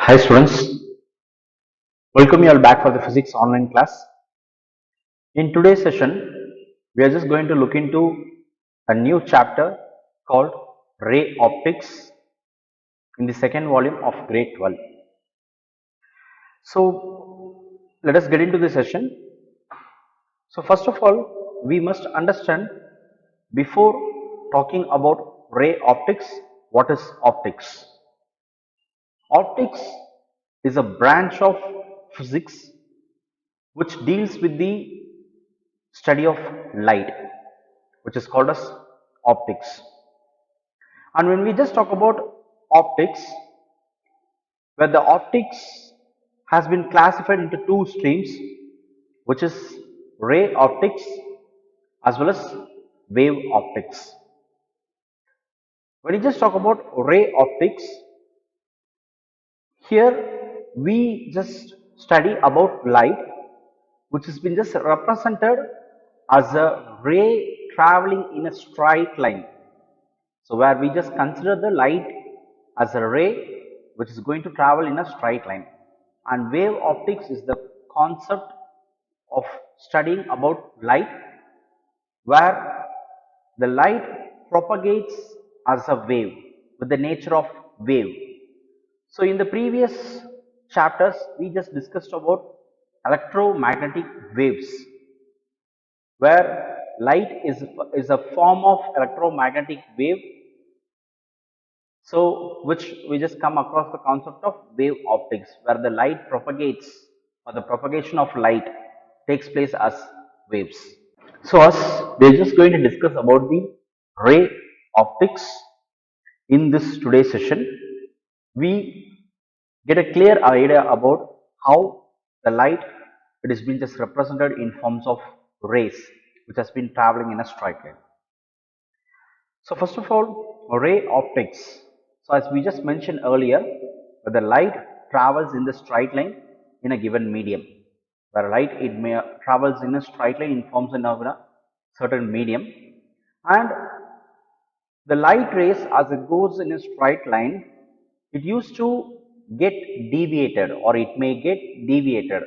Hi students, welcome you all back for the physics online class. In today's session, we are just going to look into a new chapter called ray optics in the second volume of grade 12. So let us get into the session. So first of all, we must understand before talking about ray optics, what is optics? Optics is a branch of physics which deals with the study of light, which is called as optics. And when we just talk about optics, where the optics has been classified into two streams, which is ray optics as well as wave optics. When we just talk about ray optics, here we just study about light, which has been just represented as a ray traveling in a straight line. So where we just consider the light as a ray which is going to travel in a straight line, and wave optics is the concept of studying about light where the light propagates as a wave with the nature of wave. So in the previous chapters we just discussed about electromagnetic waves where light is a form of electromagnetic wave. So, which we just come across the concept of wave optics, where the light propagates or the propagation of light takes place as waves. So, us we are just going to discuss about the ray optics in this today's session. We get a clear idea about how the light it has been just represented in forms of rays, which has been traveling in a straight line. So first of all, ray optics. So as we just mentioned earlier, where the light travels in the straight line in a given medium, where light it may travels in a straight line in forms of a certain medium, and the light rays as it goes in a straight line, it used to get deviated or it may get deviated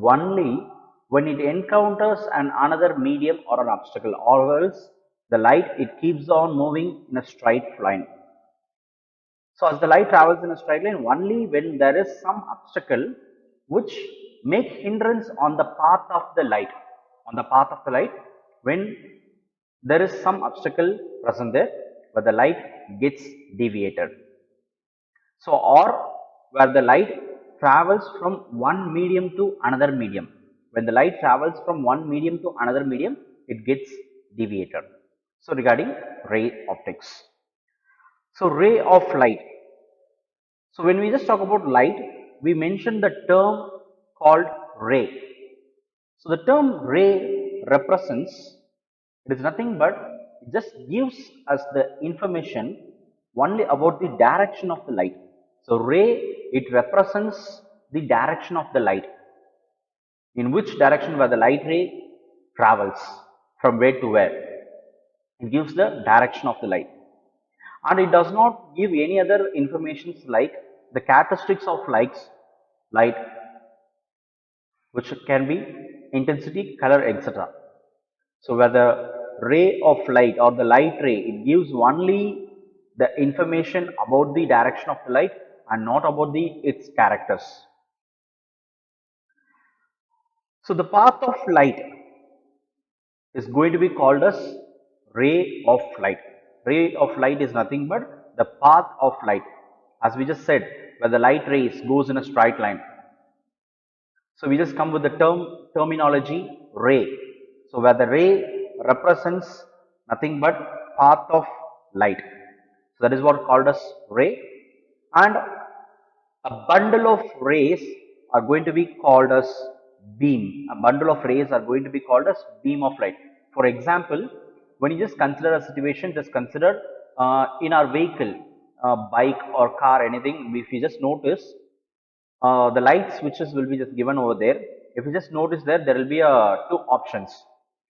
only when it encounters another medium or an obstacle, or else the light it keeps on moving in a straight line. So as the light travels in a straight line, only when there is some obstacle which make hindrance on the path of the light, when there is some obstacle present there, where the light gets deviated. So or where the light travels from one medium to another medium. When the light travels from one medium to another medium, it gets deviated. So regarding ray optics. So ray of light. So when we just talk about light, we mentioned the term called ray. So the term ray represents, it is nothing but it just gives us the information only about the direction of the light. So ray it represents the direction of the light, in which direction where the light ray travels from where to where. It gives the direction of the light, and it does not give any other informations like the characteristics of light, which can be intensity, color, etc. So where the ray of light or the light ray, it gives only the information about the direction of the light and not about its characters. So the path of light is going to be called as ray of light. Ray of light is nothing but the path of light. As we just said, where the light rays goes in a straight line. So we just come with the terminology ray. So where the ray represents nothing but path of light. So that is what called as ray, and a bundle of rays are going to be called as beam. A bundle of rays are going to be called as beam of light. For example, when you just consider a situation, just consider in our vehicle, bike or car, anything, if you just notice the light switches will be just given over there. If you just notice there will be two options.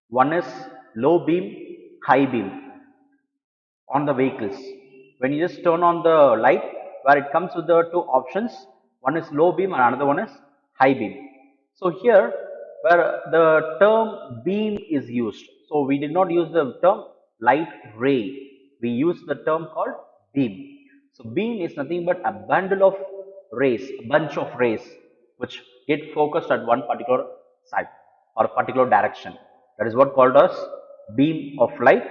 One is low beam, high beam on the vehicles. When you just turn on the light, where it comes with the two options, One is low beam and another one is high beam. So here where the term beam is used, so we did not use the term light ray, we use the term called beam. So beam is nothing but a bundle of rays, a bunch of rays which get focused at one particular side or a particular direction. That is what called as beam of light.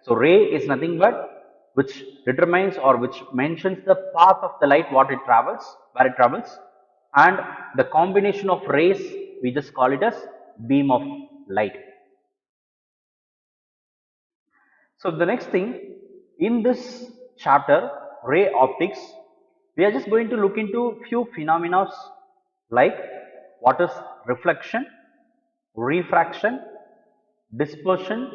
So ray is nothing but which determines or which mentions the path of the light, what it travels, where it travels, and the combination of rays we just call it as beam of light. So the next thing in this chapter, ray optics, we are just going to look into few phenomena like what is reflection, refraction, dispersion,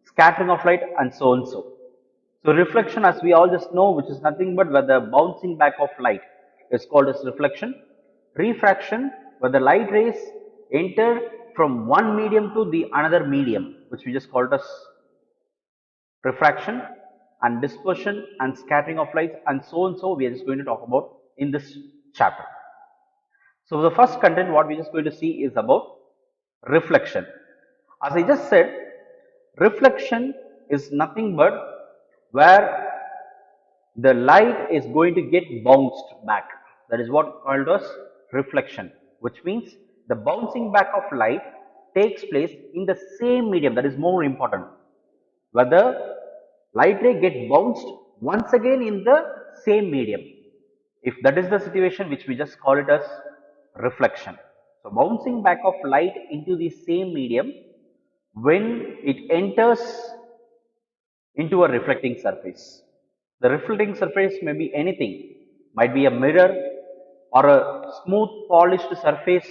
scattering of light, and so on so. So reflection, as we all just know, which is nothing but where the bouncing back of light is called as reflection. Refraction, where the light rays enter from one medium to the another medium, which we just called as refraction, and dispersion and scattering of light, and so on so we are just going to talk about in this chapter. So the first content what we are just going to see is about reflection. As I just said, reflection is nothing but where the light is going to get bounced back. That is what called as reflection, which means the bouncing back of light takes place in the same medium. That is more important. Whether light ray get bounced once again in the same medium. If that is the situation, which we just call it as reflection. So bouncing back of light into the same medium when it enters into a reflecting surface. The reflecting surface may be anything, might be a mirror or a smooth polished surface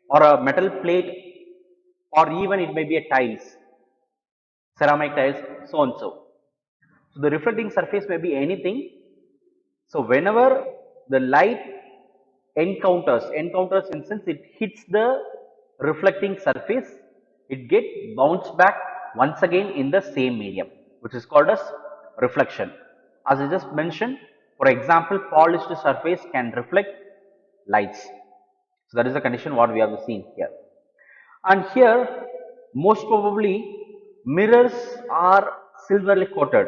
or a metal plate, or even it may be a tiles, ceramic tiles, so and so. So the reflecting surface may be anything. So whenever the light encounters in sense it hits the reflecting surface, it gets bounced back once again in the same medium, which is called as reflection. As I just mentioned, for example, polished surface can reflect lights. So that is the condition what we have seen here. And here most probably mirrors are silverly coated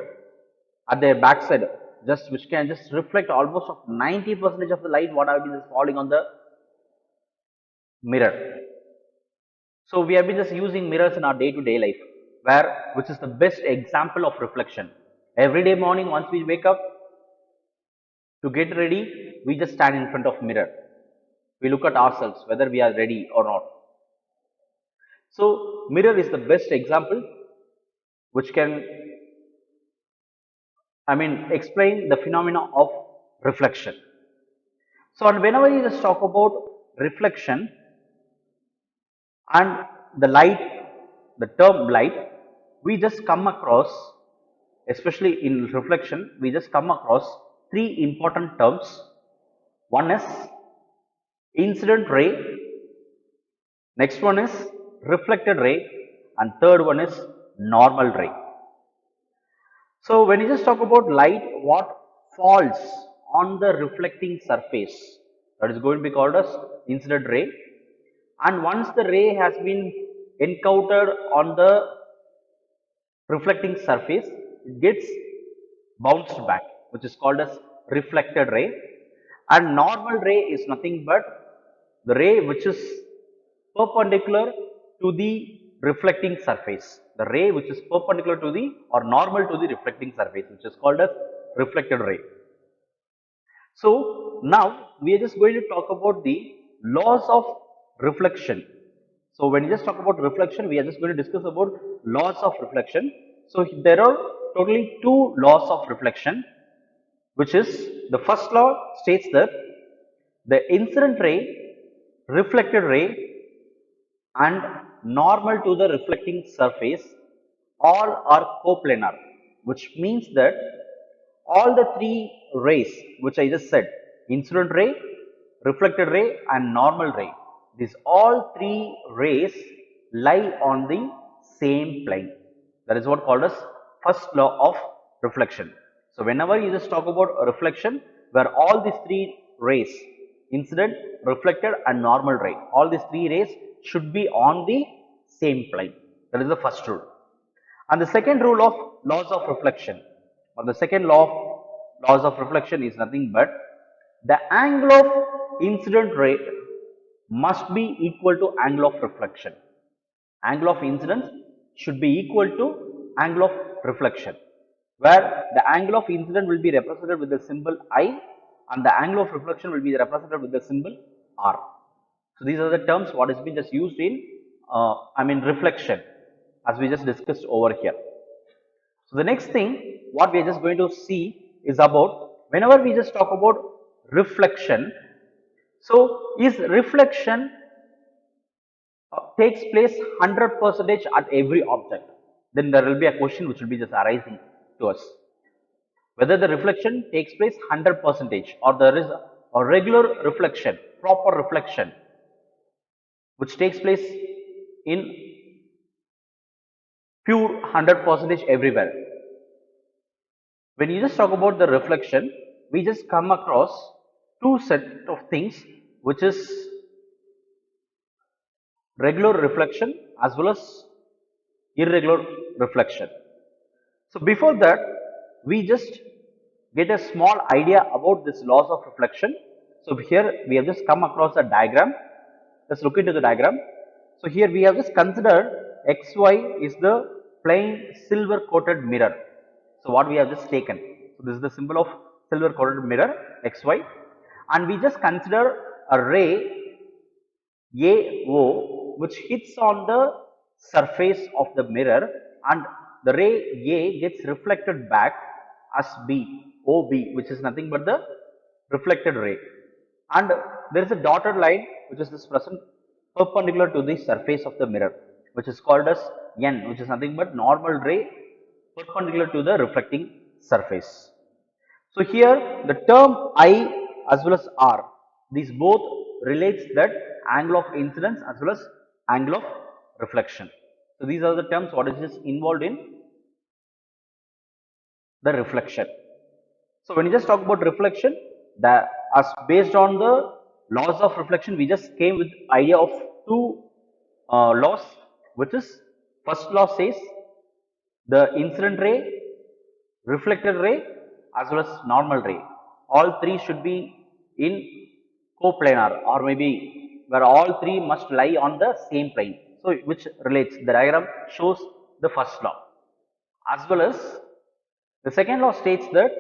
at their backside, just which can just reflect almost of 90% of the light what have been falling on the mirror. So we have been just using mirrors in our day-to-day life, where which is the best example of reflection. Every day morning once we wake up to get ready, we just stand in front of mirror. We look at ourselves whether we are ready or not. So mirror is the best example which can explain the phenomena of reflection. So, and whenever you just talk about reflection and the light, the term light, we just come across, especially in reflection, we just come across three important terms. One is incident ray, next one is reflected ray, and third one is normal ray. So when you just talk about light, what falls on the reflecting surface, that is going to be called as incident ray, and once the ray has been encountered on the reflecting surface, it gets bounced back, which is called as reflected ray, and normal ray is nothing but the ray which is perpendicular to the reflecting surface. The ray which is perpendicular to the or normal to the reflecting surface, which is called as reflected ray. So now we are just going to talk about the laws of reflection. So when you just talk about reflection, we are just going to discuss about laws of reflection. So there are totally two laws of reflection, which is the first law states that the incident ray, reflected ray, and normal to the reflecting surface all are coplanar, which means that all the three rays which I just said, incident ray, reflected ray, and normal ray, these all three rays lie on the same plane. That is what called as first law of reflection. So whenever you just talk about a reflection where all these three rays incident, reflected and normal ray. All these three rays should be on the same plane. That is the first rule. And the second rule of laws of reflection, or the second law of laws of reflection is nothing but the angle of incident ray must be equal to angle of reflection. Angle of incidence should be equal to angle of reflection, where the angle of incident will be represented with the symbol I and the angle of reflection will be represented with the symbol R. So these are the terms what has been just used in reflection, as we just discussed over here. So the next thing what we are just going to see is about whenever we just talk about reflection. So is reflection takes place 100% at every object? Then there will be a question which will be just arising to us. Whether the reflection takes place 100% or there is a regular reflection, proper reflection, which takes place in pure 100% everywhere. When you just talk about the reflection, we just come across two set of things, which is regular reflection as well as irregular reflection. So before that, we just get a small idea about this laws of reflection. So here we have just come across a diagram. Let's look into the diagram. So here we have just considered XY is the plain silver coated mirror. So what we have just taken. So this is the symbol of silver coated mirror XY, and we just consider a ray AO which hits on the surface of the mirror, and the ray A gets reflected back as OB, which is nothing but the reflected ray, and there is a dotted line which is this present perpendicular to the surface of the mirror, which is called as N, which is nothing but normal ray perpendicular to the reflecting surface. So here the term I as well as R, these both relates that angle of incidence as well as angle of reflection. So these are the terms what is just involved in the reflection. So when you just talk about reflection, as based on the laws of reflection, we just came with idea of two laws, which is first law says the incident ray, reflected ray as well as normal ray, all three should be in coplanar, or maybe where all three must lie on the same plane. So which relates, the diagram shows the first law, as well as the second law states that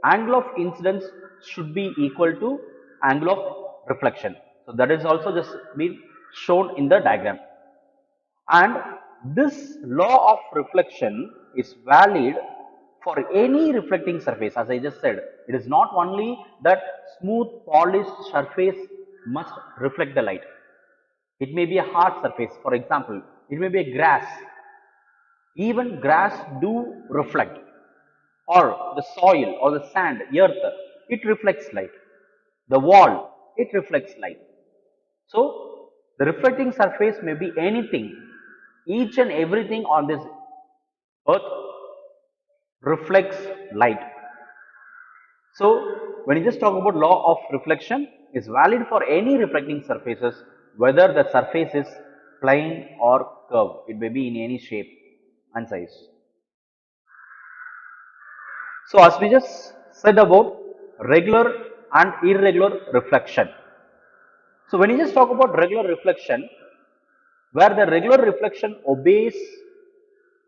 angle of incidence should be equal to angle of reflection. So that is also just been shown in the diagram. And this law of reflection is valid for any reflecting surface. As I just said, it is not only that smooth polished surface must reflect the light. It may be a hard surface. For example, it may be a grass. Even grass do reflect, or the soil or the sand, earth, it reflects light. The wall, it reflects light. So the reflecting surface may be anything. Each and everything on this earth reflects light. So when you just talk about law of reflection, is valid for any reflecting surfaces, whether the surface is plane or curved. It may be in any shape and size. So as we just said about regular and irregular reflection. So when you just talk about regular reflection, where the regular reflection obeys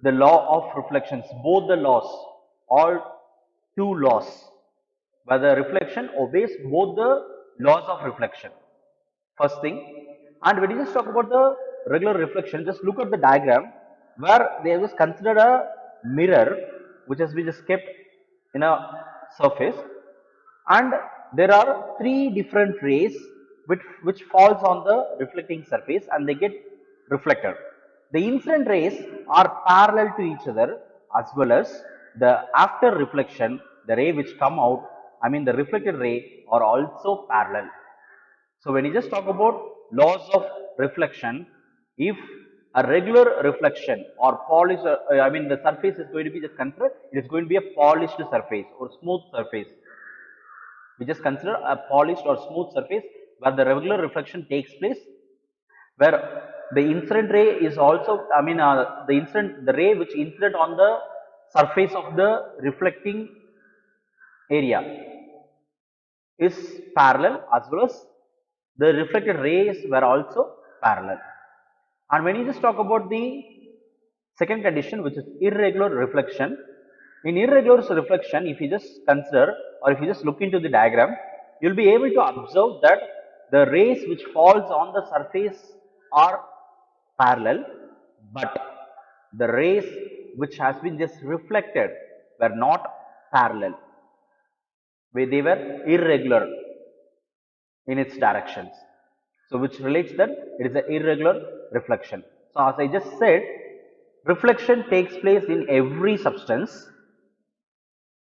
the law of reflections, both the laws, all two laws, where the reflection obeys both the laws of reflection. First thing, and when you just talk about the regular reflection, just look at the diagram where they have just considered a mirror which has been just kept in a surface, and there are three different rays which falls on the reflecting surface and they get reflected. The incident rays are parallel to each other, as well as the after reflection, the ray which come out, the reflected ray, are also parallel. So when you just talk about laws of reflection, if a regular reflection or polished, the surface is going to be just considered, it is going to be a polished surface or smooth surface. We just consider a polished or smooth surface where the regular reflection takes place, where the incident ray is also, the ray which incident on the surface of the reflecting area is parallel, as well as the reflected rays were also parallel. And when you just talk about the second condition, which is irregular reflection, in irregular reflection, if you just consider or if you just look into the diagram, you will be able to observe that the rays which falls on the surface are parallel, but the rays which has been just reflected were not parallel, where they were irregular in its directions. So, which relates that it is an irregular reflection. So, as I just said, reflection takes place in every substance,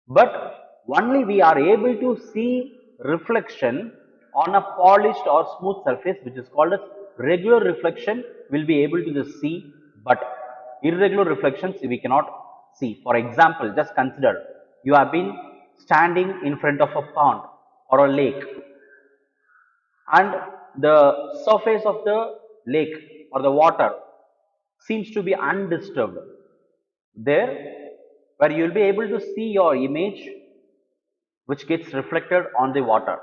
but only we are able to see reflection on a polished or smooth surface, which is called as regular reflection. Will be able to just see, but irregular reflections we cannot see. For example, just consider you have been standing in front of a pond or a lake, and the surface of the lake or the water seems to be undisturbed. There, where you will be able to see your image which gets reflected on the water,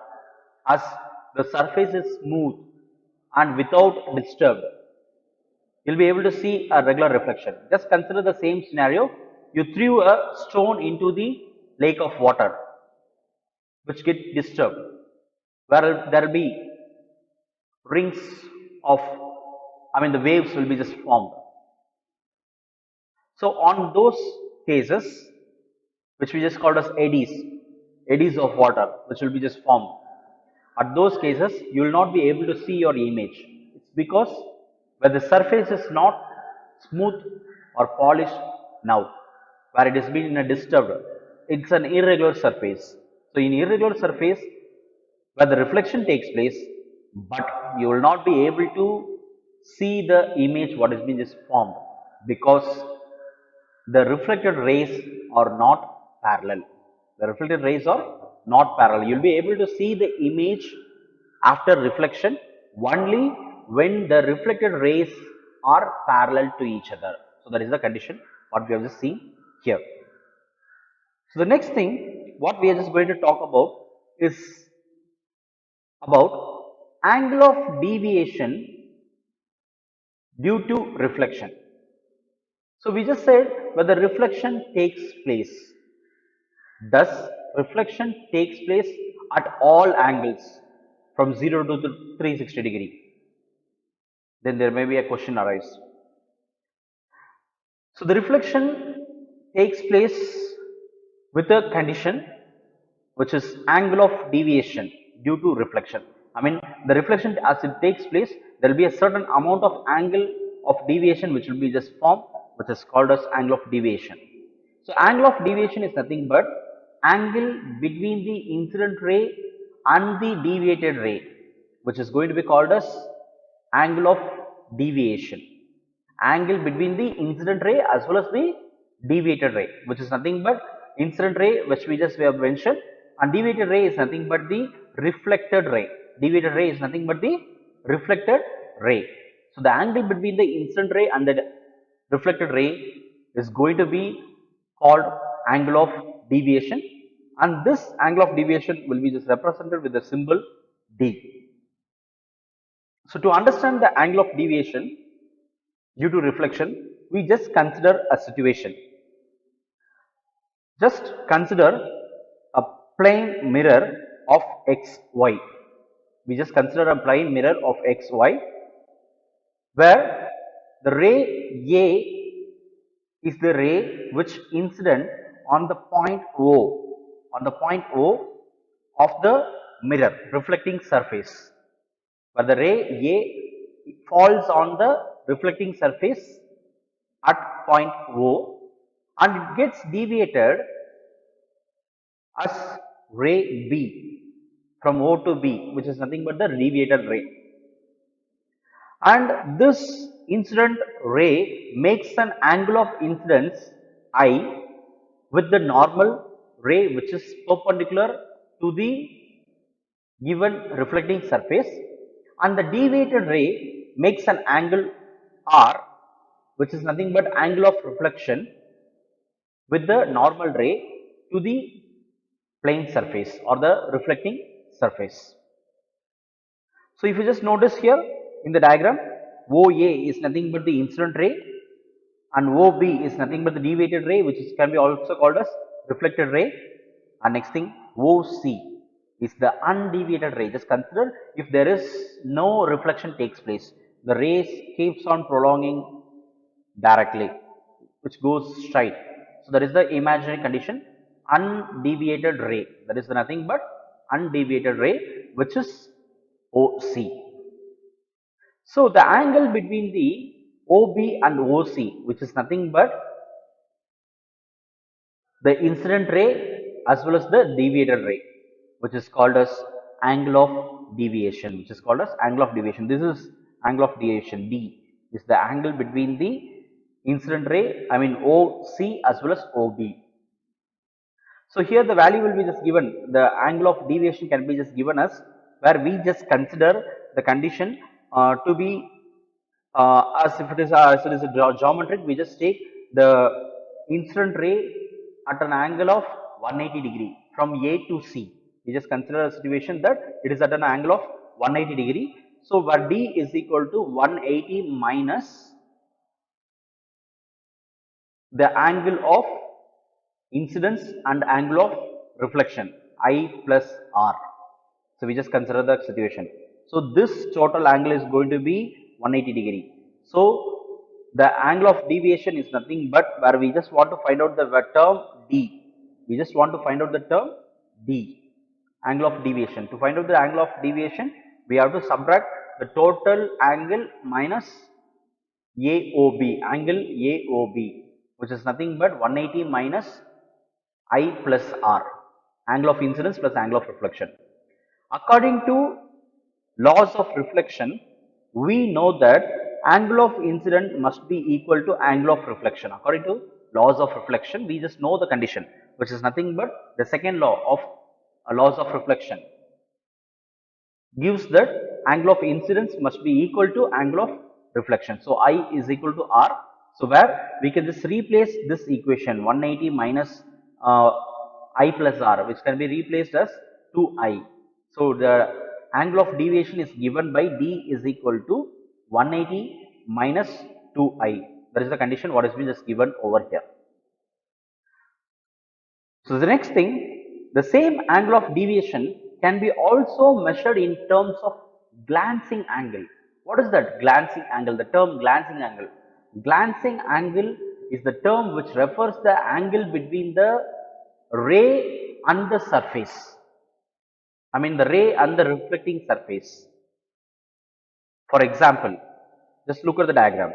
as the surface is smooth and without disturbed, you will be able to see a regular reflection. Just consider the same scenario. You threw a stone into the lake of water which get disturbed, where there will be rings of, the waves will be just formed. So, on those cases, which we just called as eddies of water, which will be just formed, at those cases, you will not be able to see your image. It's because where the surface is not smooth or polished now, where it has been in a disturbed, it's an irregular surface. So, in irregular surface, where the reflection takes place, but you will not be able to see the image what has been just formed, because the reflected rays are not parallel. The reflected rays are not parallel. You will be able to see the image after reflection only when the reflected rays are parallel to each other. So, that is the condition what we have just seen here. So, the next thing what we are just going to talk about is about angle of deviation due to reflection. So, we just said whether reflection takes place. Thus, reflection takes place at all angles from 0 to 360 degree. Then there may be a question arise. So, the reflection takes place with a condition which is angle of deviation due to reflection. The reflection as it takes place, there will be a certain amount of angle of deviation which will be just formed, which is called as angle of deviation. So, angle of deviation is nothing but angle between the incident ray and the deviated ray, which is going to be called as angle of deviation. Angle between the incident ray as well as the deviated ray, which is nothing but incident ray, which we have mentioned, and deviated ray is nothing but the reflected ray. Deviated ray is nothing but the reflected ray. So, the angle between the incident ray and the reflected ray is going to be called angle of deviation, and this angle of deviation will be just represented with the symbol D. So, to understand the angle of deviation due to reflection, we just consider a situation. Just consider a plane mirror of XY. We just consider a plane mirror of XY, where the ray A is the ray which incident on the point O of the mirror reflecting surface, where the ray A falls on the reflecting surface at point O, and it gets deviated as ray B from O to B, which is nothing but the deviated ray. And this incident ray makes an angle of incidence I with the normal ray which is perpendicular to the given reflecting surface, and the deviated ray makes an angle r, which is nothing but angle of reflection with the normal ray to the plane surface or the reflecting surface. So if you just notice here in the diagram, OA is nothing but the incident ray and OB is nothing but the deviated ray, which can be also called as reflected ray. And next thing, OC is the undeviated ray. Just consider if there is no reflection takes place, the rays keeps on prolonging directly, which goes straight. So that is the imaginary condition, undeviated ray. That is nothing but undeviated ray, which is OC. So the angle between the OB and OC, which is nothing but the incident ray as well as the deviated ray, which is called as angle of deviation, This is angle of deviation. D is the angle between the incident ray, OC as well as OB. So here the value will be just given, the angle of deviation can be just given as, where we just consider the condition to be as if it is a geometric, we just take the incident ray at an angle of 180 degree from A to C. We just consider a situation that it is at an angle of 180 degree. So where D is equal to 180 minus the angle of incidence and angle of reflection, I plus R. So we just consider the situation. So this total angle is going to be 180 degree. So the angle of deviation is nothing but, where we just want to find out the term D. We just want to find out the term D, angle of deviation. To find out the angle of deviation, we have to subtract the total angle minus AOB, angle AOB, which is nothing but 180 minus I plus R, angle of incidence plus angle of reflection. According to laws of reflection, we know that angle of incidence must be equal to angle of reflection. According to laws of reflection, we just know the condition, which is nothing but the second law of laws of reflection gives that angle of incidence must be equal to angle of reflection. So I is equal to R. So where we can just replace this equation 180 minus I plus R, which can be replaced as 2I. So the angle of deviation is given by D is equal to 180 minus 2I. That is the condition what is being just given over here. So the next thing, the same angle of deviation can be also measured in terms of glancing angle. What is that glancing angle? The term glancing angle. Glancing angle is the term which refers the angle between the ray and the surface. The ray and the reflecting surface. For example, just look at the diagram.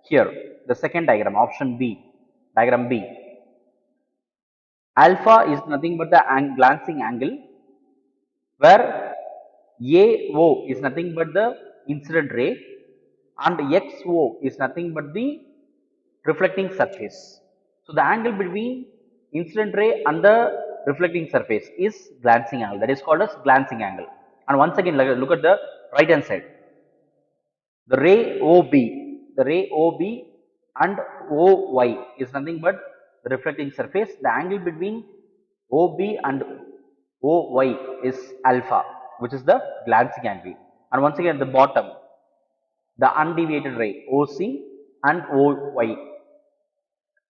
Here, the second diagram, option B, diagram B. Alpha is nothing but the glancing angle, where AO is nothing but the incident ray and XO is nothing but the reflecting surface. So the angle between incident ray and the reflecting surface is glancing angle. That is called as glancing angle. And once again, look at the right hand side. The ray OB and OY is nothing but the reflecting surface. The angle between OB and OY is alpha, which is the glancing angle. And once again at the bottom, the undeviated ray OC and OY.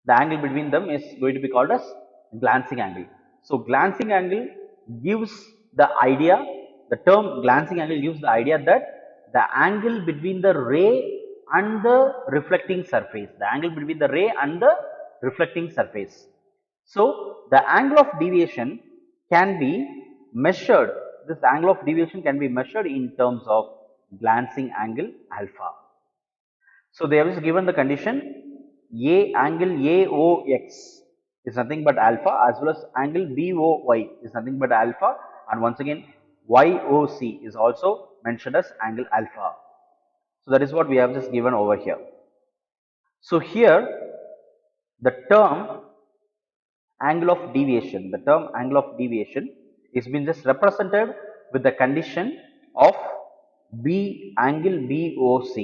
The angle between them is going to be called as glancing angle. So glancing angle gives the idea, the term glancing angle gives the idea that the angle between the ray and the reflecting surface, So the angle of deviation can be measured, in terms of glancing angle alpha. So they have given the condition angle AOX is nothing but alpha, as well as angle BOY is nothing but alpha, and once again YOC is also mentioned as angle alpha. So that is what we have just given over here. So here the term angle of deviation, is been just represented with the condition of angle BOC.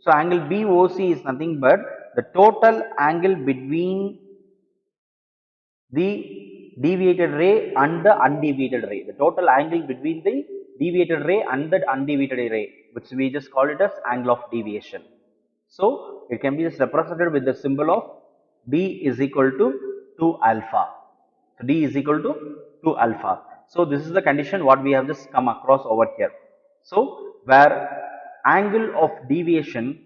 So angle BOC is nothing but the total angle between the deviated ray and the undeviated ray. The total angle between the deviated ray and the undeviated ray, which we just call it as angle of deviation. So it can be just represented with the symbol of D is equal to 2 alpha. So D is equal to 2 alpha. So this is the condition what we have just come across over here. So where angle of deviation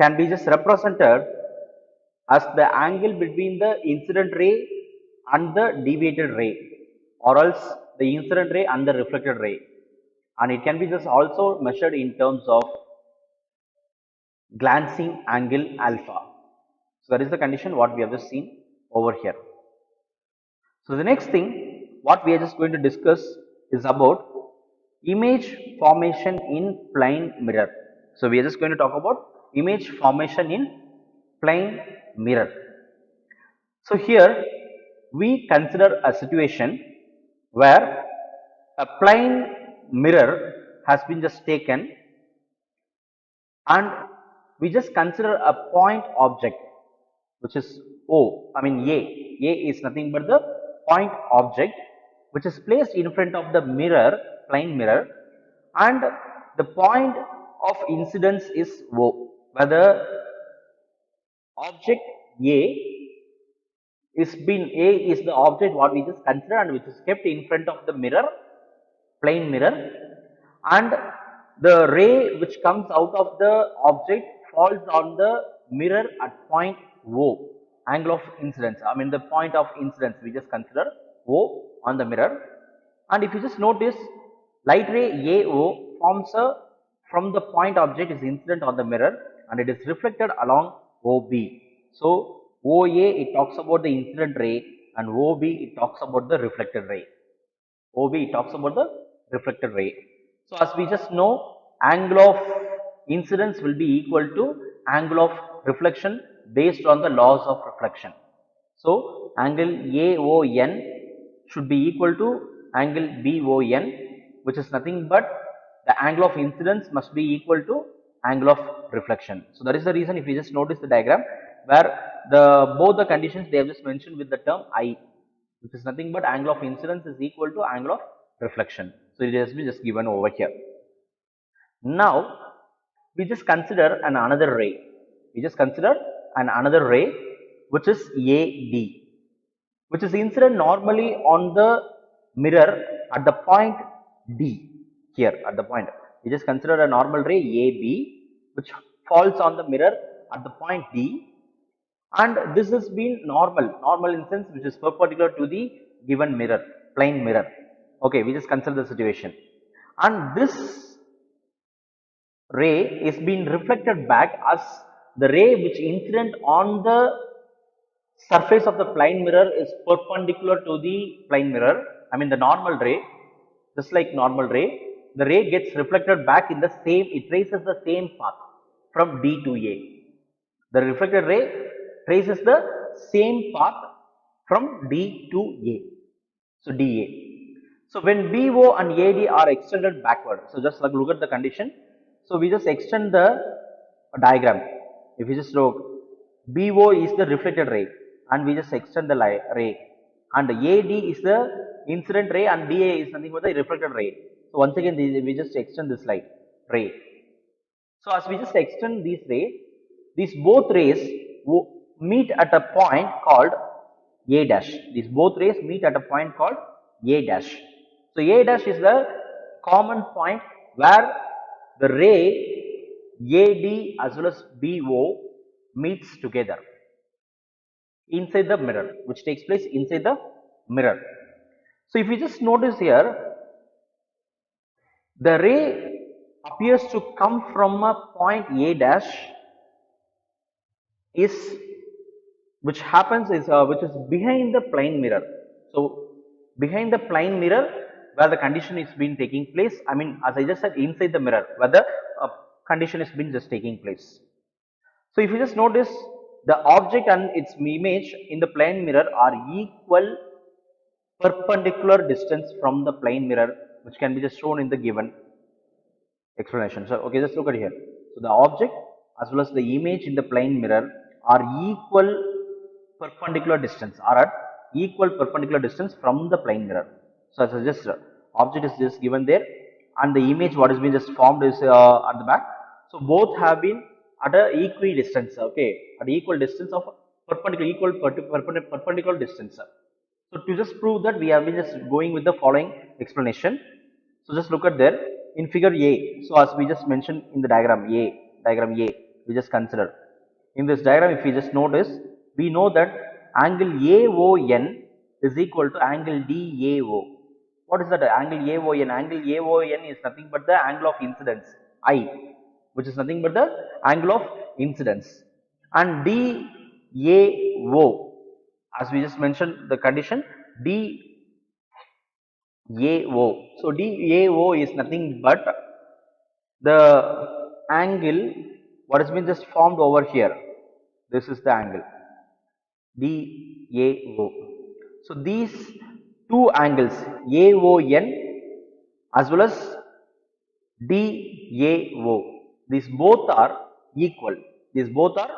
can be just represented as the angle between the incident ray and the deviated ray, or else the incident ray and the reflected ray, and it can be just also measured in terms of glancing angle alpha. So that is the condition what we have just seen over here. So the next thing what we are just going to discuss is about image formation in plane mirror. So we are just going to talk about image formation in plane mirror. So here we consider a situation where a plane mirror has been just taken, and we just consider a point object which is O, I mean A. A is nothing but the point object which is placed in front of the mirror, plane mirror, and the point of incidence is O, where the object A is the object what we just consider and which is kept in front of the mirror, plane mirror, and the ray which comes out of the object falls on the mirror at point O, angle of incidence. I mean the point of incidence we just consider O on the mirror, and if you just notice, light ray AO forms a from the point object is incident on the mirror and it is reflected along OB. So OA it talks about the incident ray and OB it talks about the reflected ray. OB it talks about the reflected ray. So as we just know, angle of incidence will be equal to angle of reflection based on the laws of reflection. So angle AON should be equal to angle BON, which is nothing but the angle of incidence must be equal to angle of reflection. So that is the reason if you just notice the diagram where both the conditions they have just mentioned with the term I, which is nothing but angle of incidence is equal to angle of reflection. So it has been just given over here. Now we just consider another ray. We just consider another ray which is AD, which is incident normally on the mirror at the point D. Here at the point, we just consider a normal ray AB which falls on the mirror at the point D, and this has been normal in sense which is perpendicular to the given mirror, plane mirror. Okay, we just consider the situation, and this ray is being reflected back as the ray which incident on the surface of the plane mirror is perpendicular to the plane mirror. I mean the normal ray, just like normal ray, the ray gets reflected back in the same, it traces the same path from D to A. The reflected ray traces the same path from D to A. So DA. So when BO and AD are extended backward, so just like look at the condition. So we just extend the diagram. If you just look, BO is the reflected ray and we just extend the ray, and AD is the incident ray and DA is nothing but the reflected ray. So once again we just extend this ray. So as we just extend these rays, these both rays meet at a point called A dash. These both rays meet at a point called A dash. So A dash is the common point where the ray AD as well as BO meets together inside the mirror, which takes place inside the mirror. So if you just notice here, the ray appears to come from a point A dash is which happens is which is behind the plane mirror. So behind the plane mirror where the condition is been taking place, I mean as I just said inside the mirror where the condition is been just taking place. So if you just notice, the object and its image in the plane mirror are equal perpendicular distance from the plane mirror, which can be just shown in the given explanation. So, okay, just look at here. So, the object as well as the image in the plane mirror are equal perpendicular distance, are at equal perpendicular distance from the plane mirror. So, as I just object is just given there, and the image what has been just formed is at the back. So, both have been at a equidistance, okay, at equal distance of perpendicular, perpendicular distance. So, to just prove that, we have been just going with the following explanation. So, just look at there in figure A. So, as we just mentioned in the diagram A, we just consider. In this diagram, if we just notice, we know that angle AON is equal to angle DAO. What is that angle AON? Angle AON is nothing but the angle of incidence, I, which is nothing but the angle of incidence. And DAO, as we just mentioned the condition, DAO. So, DAO is nothing but the angle what has been just formed over here. This is the angle DAO. So, these two angles AON as well as DAO, these both are equal. These both are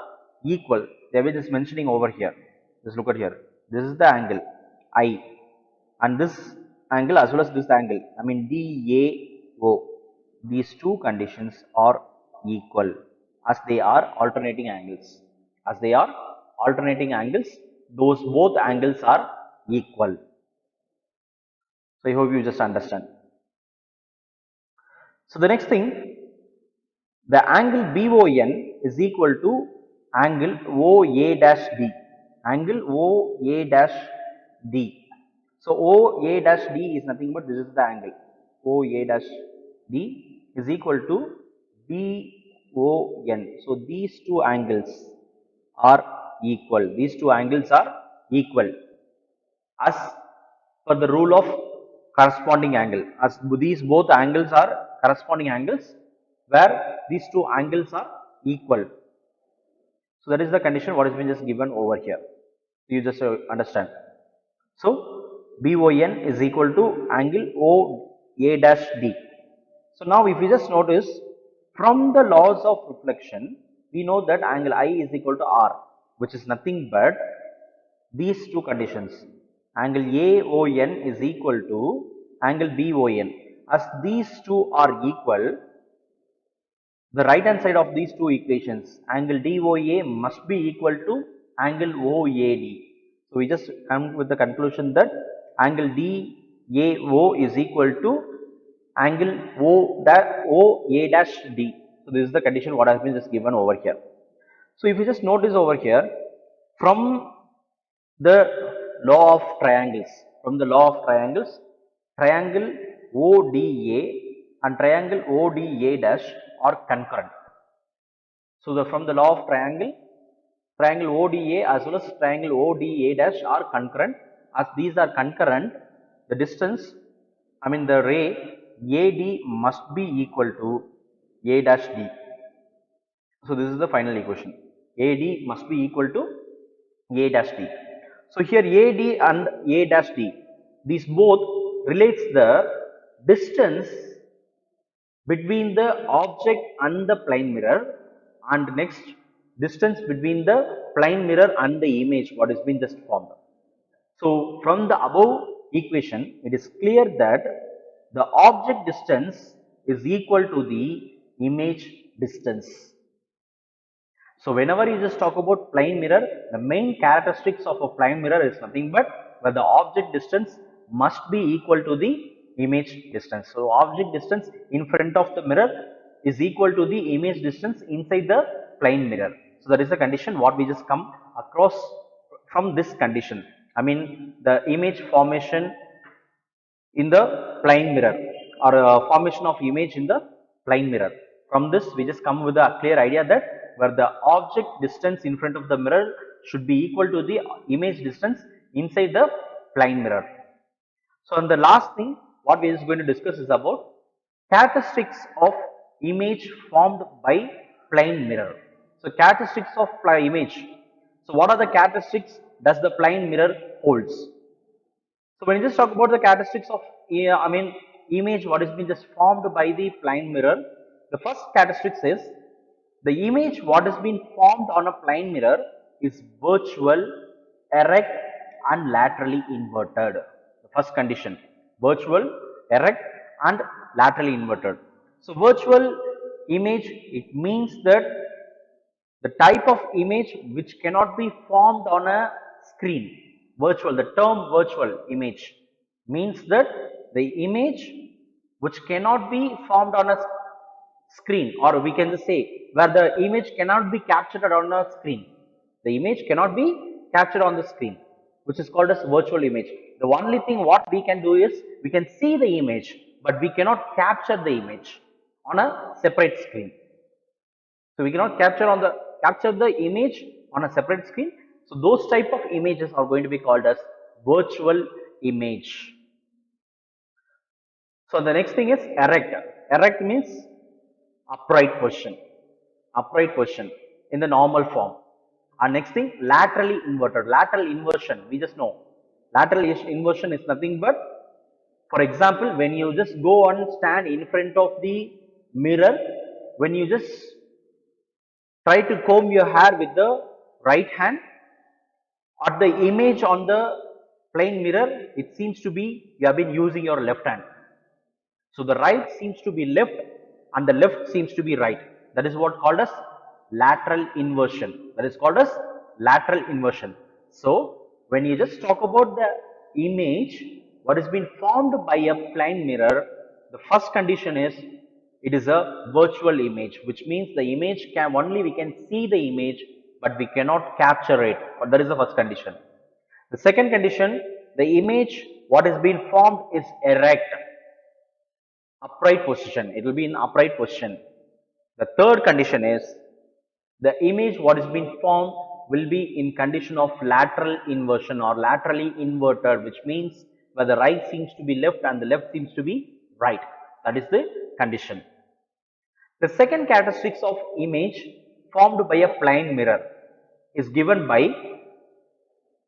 equal. They were just mentioning over here. Just look at here. This is the angle I, and this angle as well as this angle, I mean DAO. These two conditions are equal as they are alternating angles. As they are alternating angles, those both angles are equal. So, I hope you just understand. So, the next thing, the angle BON is equal to angle OA dash D. Angle OA dash D. So, OA dash D is nothing but this is the angle. OA dash D is equal to BON. So, these two angles are equal. These two angles are equal as per the rule of corresponding angle, as these both angles are corresponding angles where these two angles are equal. So, that is the condition what has been just given over here. You just understand. So, BON is equal to angle OA dash D. So, now if you just notice, from the laws of reflection, we know that angle I is equal to R, which is nothing but these two conditions. Angle AON is equal to angle BON. As these two are equal, the right hand side of these two equations, angle DOA must be equal to angle OAD. So, we just come with the conclusion that angle DAO is equal to angle OA dash D. So, this is the condition what has been just given over here. So, if you just notice over here, from the law of triangles, triangle ODA and triangle ODA dash are concurrent. So, from the law of triangle ODA as well as triangle ODA dash are concurrent. As these are concurrent, the distance, I mean the ray AD must be equal to A dash D. So, this is the final equation. AD must be equal to A dash D. So, here AD and A dash D, these both relates the distance between the object and the plane mirror, and next distance between the plane mirror and the image what has been just formed. So, from the above equation, it is clear that the object distance is equal to the image distance. So, whenever you just talk about plane mirror, the main characteristics of a plane mirror is nothing but where the object distance must be equal to the image distance. So, object distance in front of the mirror is equal to the image distance inside the plane mirror. So, that is the condition what we just come across from this condition. I mean the image formation in the plane mirror, or formation of image in the plane mirror. From this, we just come with a clear idea that where the object distance in front of the mirror should be equal to the image distance inside the plane mirror. So, and the last thing what we are going to discuss is about characteristics of image formed by plane mirror. So, characteristics of image. So, what are the characteristics does the plane mirror holds? So, when you just talk about the characteristics of image what has been just formed by the plane mirror, The first characteristic is the image what has been formed on a plane mirror is virtual, erect and laterally inverted. The first condition, virtual, erect and laterally inverted. So virtual image, it means that the type of image which cannot be formed on a screen. Virtual, the term virtual image means that the image which cannot be formed on a screen, or we can just say where the image cannot be captured on a screen. The image cannot be captured on the screen, which is called as virtual image. The only thing what we can do is we can see the image, but we cannot capture the image on a separate screen. So we cannot capture the image on a separate screen. So those type of images are going to be called as virtual image. So the next thing is erect. Erect means upright position. Upright position in the normal form. And next thing, laterally inverted. Lateral inversion, we just know. Lateral inversion is nothing but, for example, when you just go and stand in front of the mirror, when you just try to comb your hair with the right hand, or the image on the plane mirror, it seems to be you have been using your left hand. So the right seems to be left and the left seems to be right. That is what called as lateral inversion. That is called as lateral inversion. So when you just talk about the image, what has been formed by a plane mirror, the first condition is it is a virtual image, which means the image can only we can see the image, but we cannot capture it. But that is the first condition. The second condition, the image what has been formed is erect, upright position. It will be in upright position. The third condition is the image what is being formed will be in condition of lateral inversion or laterally inverted, which means where the right seems to be left and the left seems to be right. That is the condition. The second characteristics of image formed by a plane mirror is given by,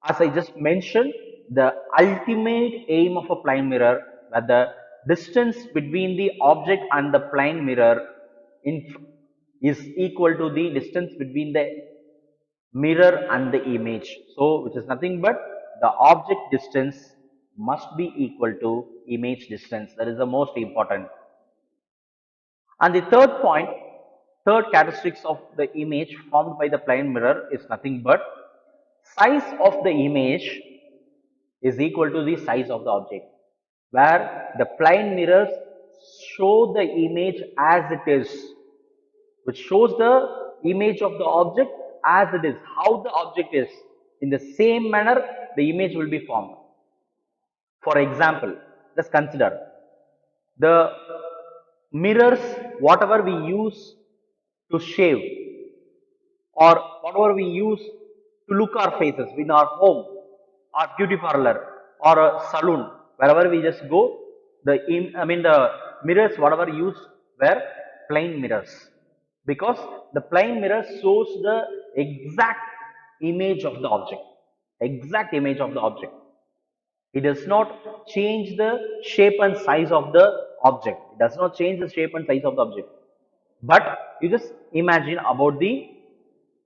as I just mentioned, the ultimate aim of a plane mirror, where the distance between the object and the plane mirror is equal to the distance between the mirror and the image. So, which is nothing but the object distance must be equal to image distance. That is the most important. And the third point, third characteristics of the image formed by the plane mirror is nothing but size of the image is equal to the size of the object, where the plane mirrors show the image as it is, which shows the image of the object as it is, how the object is. In the same manner, the image will be formed. For example, let's consider the mirrors, whatever we use to shave or whatever we use to look our faces in our home or beauty parlor or a saloon, wherever we just go, the mirrors whatever used were plane mirrors, because the plane mirror shows the exact image of the object, exact image of the object. It does not change the shape and size of the object. It does not change the shape and size of the object. But you just imagine about the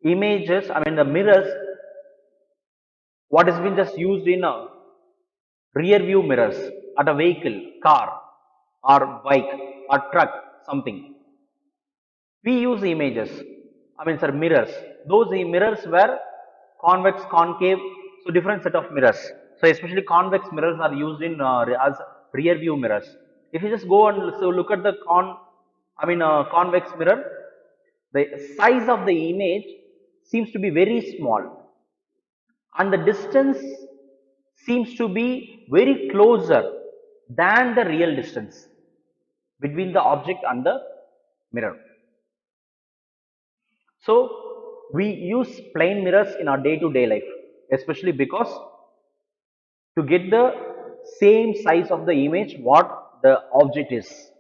images, the mirrors, what has been just used in rear view mirrors at a vehicle, car or bike or truck, something. We use images, mirrors. Those mirrors were convex, concave, so different set of mirrors. So especially convex mirrors are used in as rear view mirrors. If you just go and look at the convex mirror, the size of the image seems to be very small and the distance seems to be very closer than the real distance between the object and the mirror. So we use plane mirrors in our day-to-day life, especially because to get the same size of the image what the object is.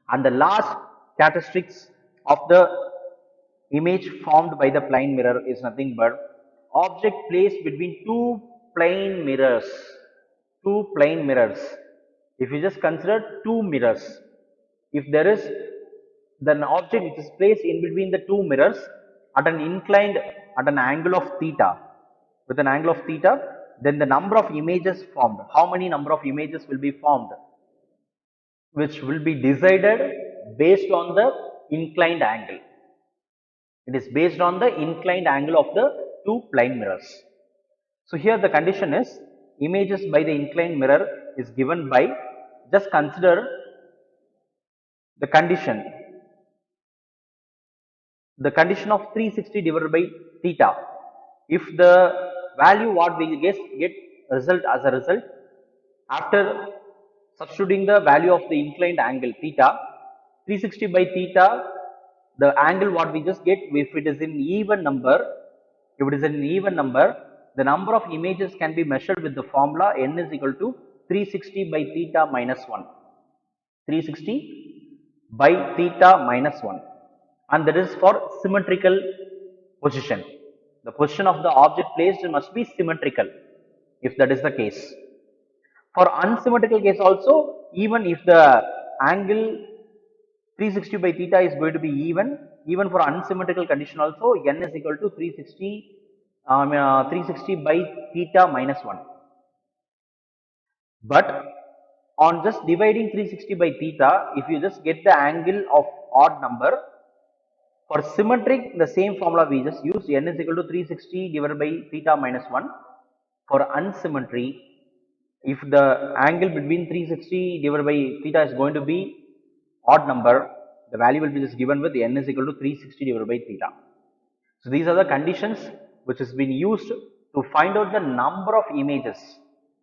And the last characteristics of the image formed by the plane mirror is nothing but object placed between two plane mirrors. Two plane mirrors. If you just consider two mirrors, if there is then object which is placed in between the two mirrors at an inclined at an angle of theta, with an angle of theta, then the number of images formed, how many number of images will be formed, which will be decided based on the inclined angle. It is based on the inclined angle of the two plane mirrors. So here the condition is images by the inclined mirror is given by, just consider the condition of 360 divided by theta. If the value what we get result as a result, after substituting the value of the inclined angle theta, 360 by theta, the angle what we just get, if it is in even number, the number of images can be measured with the formula n is equal to 360 by theta minus 1. 360 by theta minus 1, and that is for symmetrical position. The position of the object placed must be symmetrical if that is the case. For unsymmetrical case also, even if the angle 360 by theta is going to be even for unsymmetrical condition also, n is equal to 360 by theta minus 1. But on just dividing 360 by theta, if you just get the angle of odd number, for symmetric the same formula we just used, n is equal to 360 divided by theta minus 1. For unsymmetry, if the angle between 360 divided by theta is going to be odd number, the value will be just given with n is equal to 360 divided by theta. So these are the conditions which has been used to find out the number of images.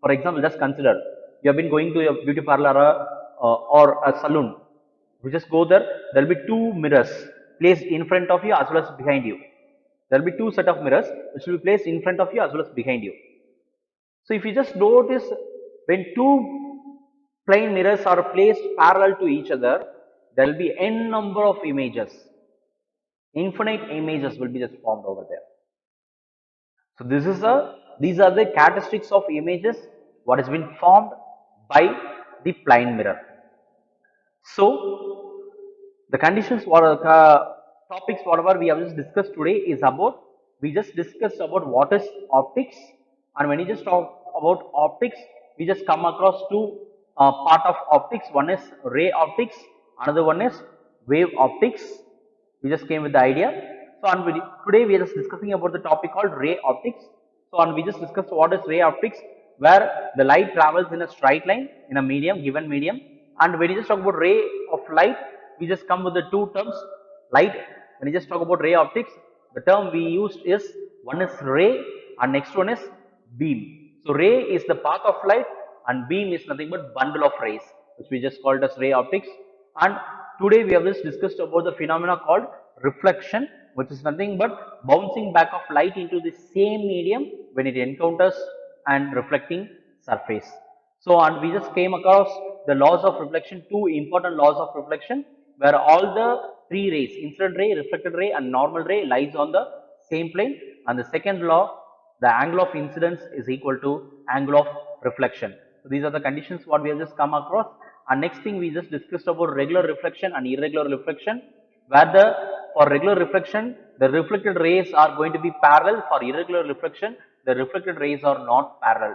For example, just consider you have been going to a beauty parlor or a salon. You just go there, there will be two mirrors placed in front of you as well as behind you. There will be two set of mirrors which will be placed in front of you as well as behind you. So if you just notice, when two plane mirrors are placed parallel to each other, there will be n number of images. Infinite images will be just formed over there. So these are the characteristics of images what has been formed by the plane mirror. So the conditions what topics whatever we have just discussed today is about, we just discussed about what is optics, and when you just talk about optics, we just come across two part of optics. One is ray optics, another one is wave optics. We just came with the idea. So today we are just discussing about the topic called ray optics. So we just discussed what is ray optics, where the light travels in a straight line in a given medium. And when you just talk about ray of light, we just come with the two terms, light. When you just talk about ray optics, the term we used is, one is ray and next one is beam. So ray is the path of light and beam is nothing but bundle of rays, which we just called as ray optics. And today we have just discussed about the phenomena called reflection, which is nothing but bouncing back of light into the same medium when it encounters and reflecting surface. So and we just came across the laws of reflection, two important laws of reflection, where all the three rays, incident ray, reflected ray and normal ray, lies on the same plane. And the second law, the angle of incidence is equal to angle of reflection. So these are the conditions what we have just come across. And next thing we just discussed about regular reflection and irregular reflection, where for regular reflection the reflected rays are going to be parallel, for irregular reflection the reflected rays are not parallel.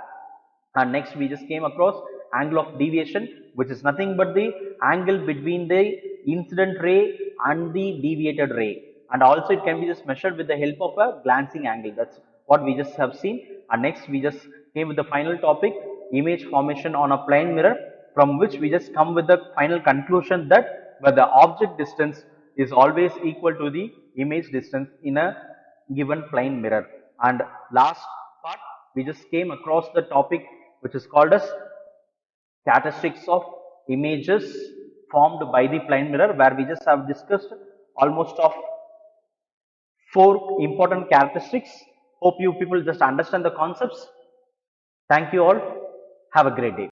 And next we just came across angle of deviation, which is nothing but the angle between the incident ray and the deviated ray, and also it can be just measured with the help of a glancing angle. That's what we just have seen. And next we just came with the final topic, image formation on a plane mirror, from which we just come with the final conclusion that where the object distance is always equal to the image distance in a given plane mirror. And last part, we just came across the topic which is called as characteristics of images formed by the plane mirror, where we just have discussed almost of 4 important characteristics. Hope you people just understand the concepts. Thank you all. Have a great day.